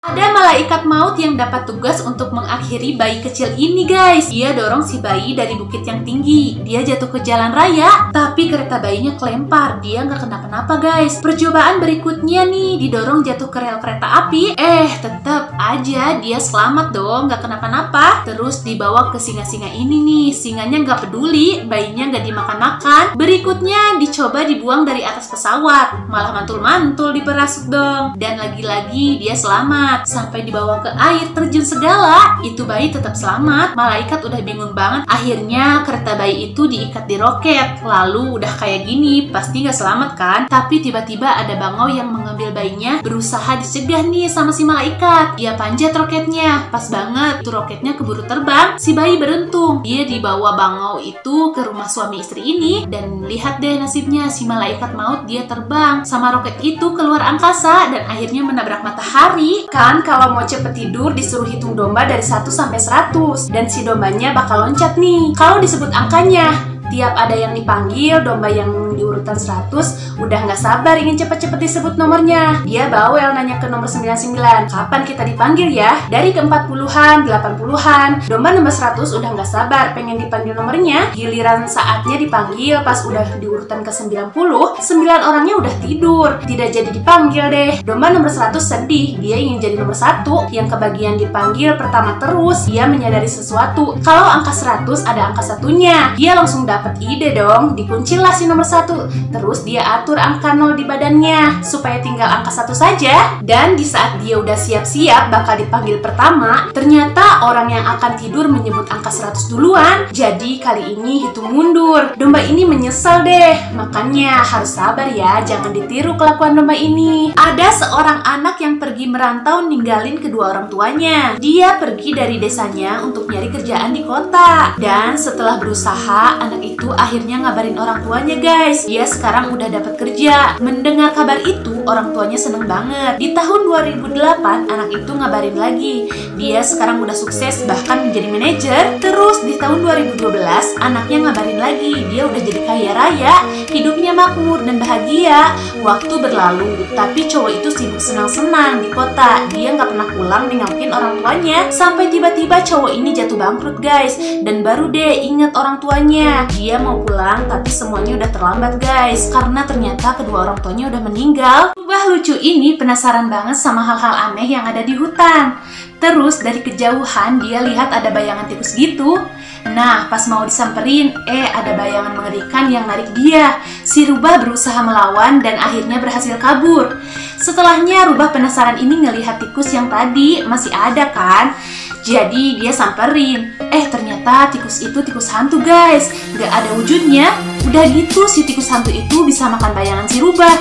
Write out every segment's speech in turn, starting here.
Ada malaikat maut yang dapat tugas untuk mengakhiri bayi kecil ini, guys. Dia dorong si bayi dari bukit yang tinggi. Dia jatuh ke jalan raya, tapi kereta bayinya kelempar. Dia nggak kenapa-napa, guys. Percobaan berikutnya nih, didorong jatuh ke rel kereta api. Tetap aja dia selamat dong, nggak kenapa-napa. Terus dibawa ke singa-singa ini nih. Singanya nggak peduli, bayinya nggak dimakan-makan. Berikutnya dicoba dibuang dari atas pesawat. Malah mantul-mantul di parasut dong. Dan lagi-lagi dia selamat. Sampai dibawa ke air terjun segala, itu bayi tetap selamat. Malaikat udah bingung banget. Akhirnya kereta bayi itu diikat di roket. Lalu udah kayak gini, pasti nggak selamat kan? Tapi tiba-tiba ada bangau yang mengambil bayinya, berusaha dicegah nih sama si malaikat. Dia panjat roketnya, pas banget tuh roketnya keburu terbang. Si bayi beruntung, dia dibawa bangau itu ke rumah suami istri ini. Dan lihat deh nasibnya, si malaikat maut dia terbang sama roket itu keluar angkasa dan akhirnya menabrak matahari. Kan kalau mau cepet tidur disuruh hitung domba dari 1 sampai 100 dan si dombanya bakal loncat nih. Kalau disebut angkanya, tiap ada yang dipanggil, domba yang di urutan 100 udah nggak sabar ingin cepet-cepet disebut nomornya. Dia bawel nanya ke nomor 99, kapan kita dipanggil ya? Dari ke 40-an, 80-an, domba nomor 100 udah nggak sabar pengen dipanggil nomornya. Giliran saatnya dipanggil pas udah di urutan ke 90, 9 orangnya udah tidur, tidak jadi dipanggil deh. Domba nomor 100 sedih, dia ingin jadi nomor 1 yang kebagian dipanggil pertama terus. Dia menyadari sesuatu, kalau angka 100 ada angka satunya. Dia langsung dapat ide dong, dikuncilah si nomor 1. Terus dia atur angka 0 di badannya supaya tinggal angka 1 saja. Dan di saat dia udah siap-siap bakal dipanggil pertama, ternyata orang yang akan tidur menyebut angka 100 duluan. Jadi kali ini hitung mundur. Domba ini menyesal deh. Makanya harus sabar ya, jangan ditiru kelakuan domba ini. Ada seorang anak yang pergi merantau ninggalin kedua orang tuanya. Dia pergi dari desanya untuk nyari kerjaan di kota. Dan setelah berusaha, anak itu akhirnya ngabarin orang tuanya, guys. Dia sekarang udah dapat kerja. Mendengar kabar itu, orang tuanya seneng banget. Di tahun 2008, anak itu ngabarin lagi. Dia sekarang udah sukses, bahkan menjadi manajer. Terus di tahun 2012, anaknya ngabarin lagi. Dia udah jadi kaya raya, hidupnya makmur dan bahagia. Waktu berlalu, tapi cowok itu sibuk senang-senang di kota. Dia nggak pernah pulang nengokin orang tuanya. Sampai tiba-tiba cowok ini jatuh bangkrut, guys. Dan baru deh inget orang tuanya. Dia mau pulang, tapi semuanya udah terlambat, guys, karena ternyata kedua orang tuanya udah meninggal. Rubah lucu ini penasaran banget sama hal-hal aneh yang ada di hutan. Terus dari kejauhan dia lihat ada bayangan tikus gitu. Nah, pas mau disamperin, ada bayangan mengerikan yang narik dia. Si Rubah berusaha melawan dan akhirnya berhasil kabur. Setelahnya Rubah penasaran ini ngelihat tikus yang tadi masih ada kan. Jadi dia samperin. Ternyata tikus itu tikus hantu, guys. Gak ada wujudnya. Udah gitu si tikus hantu itu bisa makan bayangan si Rubah.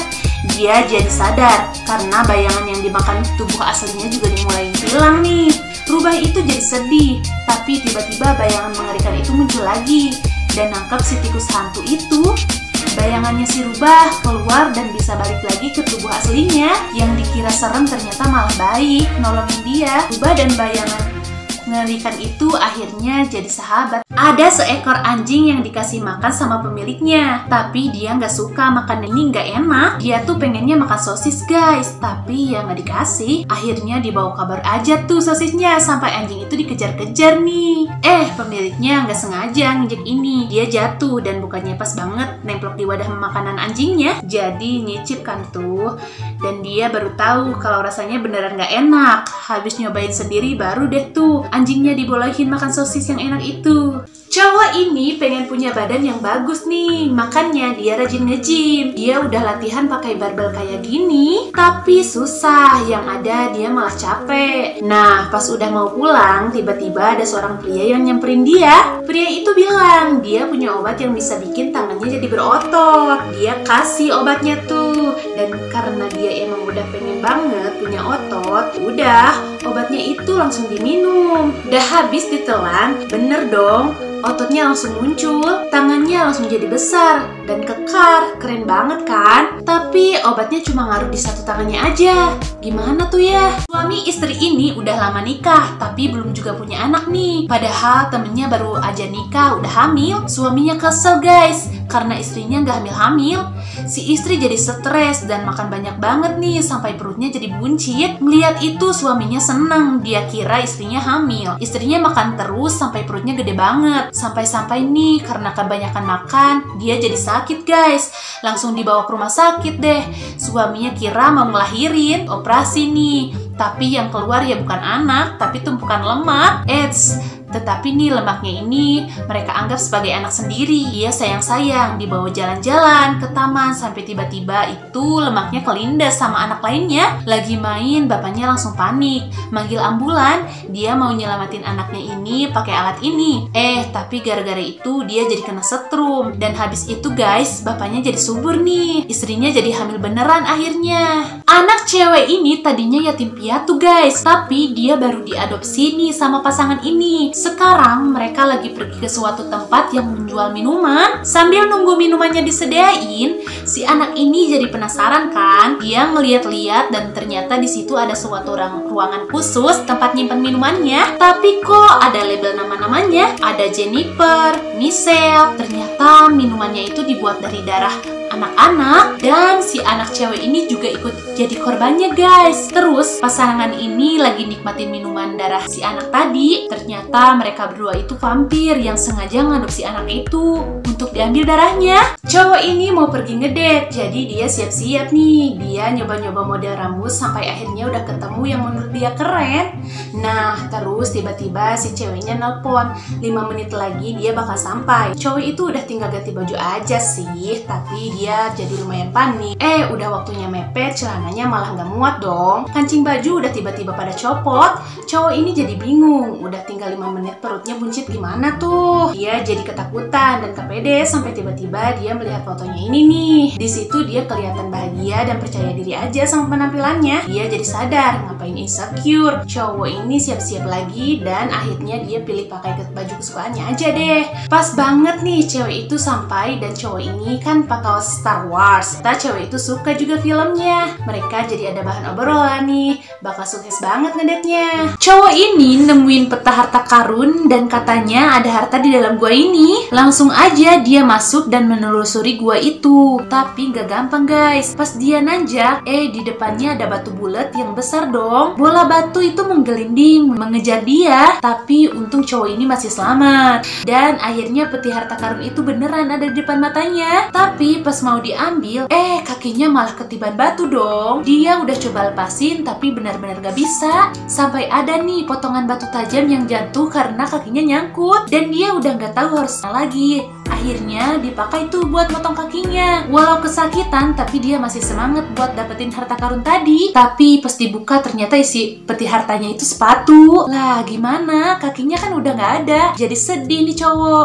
Dia jadi sadar karena bayangan yang dimakan tubuh aslinya juga dimulai hilang nih. Rubah itu jadi sedih. Tapi tiba-tiba bayangan mengerikan itu muncul lagi dan nangkep si tikus hantu itu. Bayangannya si Rubah keluar dan bisa balik lagi ke tubuh aslinya. Yang dikira serem ternyata malah baik, nolongin dia. Rubah dan bayangan mengerikan itu akhirnya jadi sahabat. Ada seekor anjing yang dikasih makan sama pemiliknya, tapi dia nggak suka makan ini nggak enak. Dia tuh pengennya makan sosis, guys, tapi ya nggak dikasih. Akhirnya dibawa kabar aja tuh sosisnya sampai anjing itu dikejar-kejar nih. Pemiliknya nggak sengaja nginjek ini. Dia jatuh dan bukannya pas banget nemplok di wadah makanan anjingnya. Jadi nyicip kan tuh. Dan dia baru tahu kalau rasanya beneran nggak enak. Habis nyobain sendiri baru deh tuh anjingnya dibolehin makan sosis yang enak itu. Cowok ini pengen punya badan yang bagus nih, makanya dia rajin nge-gym. Dia udah latihan pakai barbel kayak gini, tapi susah, yang ada dia malah capek. Nah, pas udah mau pulang, tiba-tiba ada seorang pria yang nyamperin dia. Pria itu bilang, dia punya obat yang bisa bikin tangannya jadi berotot. Dia kasih obatnya tuh, dan karena dia emang udah pengen banget punya otot, udah, obatnya itu langsung diminum. Udah habis ditelan, bener dong. Ototnya langsung muncul, tangannya langsung jadi besar dan kekar, keren banget kan? Tapi obatnya cuma ngaruh di satu tangannya aja. Gimana tuh ya? Suami istri ini ini udah lama nikah, tapi belum juga punya anak nih. Padahal temennya baru aja nikah, udah hamil. Suaminya kesel guys, karena istrinya nggak hamil-hamil. Si istri jadi stres dan makan banyak banget nih, sampai perutnya jadi buncit. Melihat itu suaminya seneng, dia kira istrinya hamil. Istrinya makan terus sampai perutnya gede banget. Sampai-sampai nih, karena kebanyakan makan, dia jadi sakit guys. Langsung dibawa ke rumah sakit deh. Suaminya kira mau ngelahirin, operasi nih. Tapi yang keluar ya bukan anak, tapi tumpukan lemak. Tetapi nih lemaknya ini mereka anggap sebagai anak sendiri. Dia sayang-sayang dibawa jalan-jalan ke taman sampai tiba-tiba itu lemaknya kelindas sama anak lainnya. Lagi main, bapaknya langsung panik, manggil ambulan. Dia mau nyelamatin anaknya ini pakai alat ini. Tapi gara-gara itu dia jadi kena setrum. Dan habis itu guys, bapaknya jadi subur nih. Istrinya jadi hamil beneran akhirnya. Anak cewek ini tadinya yatim piatu guys, tapi dia baru diadopsi nih sama pasangan ini. Sekarang mereka lagi pergi ke suatu tempat yang menjual minuman. Sambil nunggu minumannya disediain, si anak ini jadi penasaran kan. Dia ngeliat-liat dan ternyata di situ ada suatu ruangan khusus tempat nyimpan minumannya. Tapi kok ada label nama-namanya? Ada Jennifer, Michelle. Ternyata minumannya itu dibuat dari darah anak-anak, dan si anak cewek ini juga ikut jadi korbannya guys. Terus pasangan ini lagi nikmatin minuman darah si anak tadi. Ternyata mereka berdua itu vampir yang sengaja ngadopsi anak itu untuk diambil darahnya. Cowok ini mau pergi ngedate, jadi dia siap-siap nih. Dia nyoba-nyoba model rambut sampai akhirnya udah ketemu yang menurut dia keren. Nah terus tiba-tiba si ceweknya nelpon, 5 menit lagi dia bakal sampai. Cowok itu udah tinggal ganti baju aja sih, tapi dia jadi lumayan panik. Udah waktunya mepet, celananya malah nggak muat dong. Kancing baju udah tiba-tiba pada copot. Cowok ini jadi bingung, udah tinggal 5 menit perutnya buncit gimana tuh. Dia jadi ketakutan dan kepede sampai tiba-tiba dia melihat fotonya ini nih. Di situ dia kelihatan bahagia dan percaya diri aja sama penampilannya. Dia jadi sadar, ngapain insecure. Cowok ini siap-siap lagi dan akhirnya dia pilih pakai baju kesukaannya aja deh. Pas banget nih cewek itu sampai, dan cowok ini kan pakai Star Wars. Cewek itu suka juga filmnya. Mereka jadi ada bahan obrolan nih. Bakal sukses banget ngedate-nya. Cowok ini nemuin peta harta karun dan katanya ada harta di dalam gua ini. Langsung aja dia masuk dan menelusuri gua itu. Tapi gak gampang guys. Pas dia nanjak, di depannya ada batu bulat yang besar dong. Bola batu itu menggelinding mengejar dia. Tapi untung cowok ini masih selamat. Dan akhirnya peti harta karun itu beneran ada di depan matanya. Tapi pas mau diambil, kakinya malah ketiban batu dong. Dia udah coba lepasin tapi benar-benar gak bisa. Sampai ada nih potongan batu tajam yang jatuh karena kakinya nyangkut. Dan dia udah gak tahu harus lagi. Akhirnya dipakai tuh buat motong kakinya. Walau kesakitan, tapi dia masih semangat buat dapetin harta karun tadi. Tapi pas dibuka ternyata isi peti hartanya itu sepatu. Lah gimana? Kakinya kan udah gak ada. Jadi sedih nih cowok.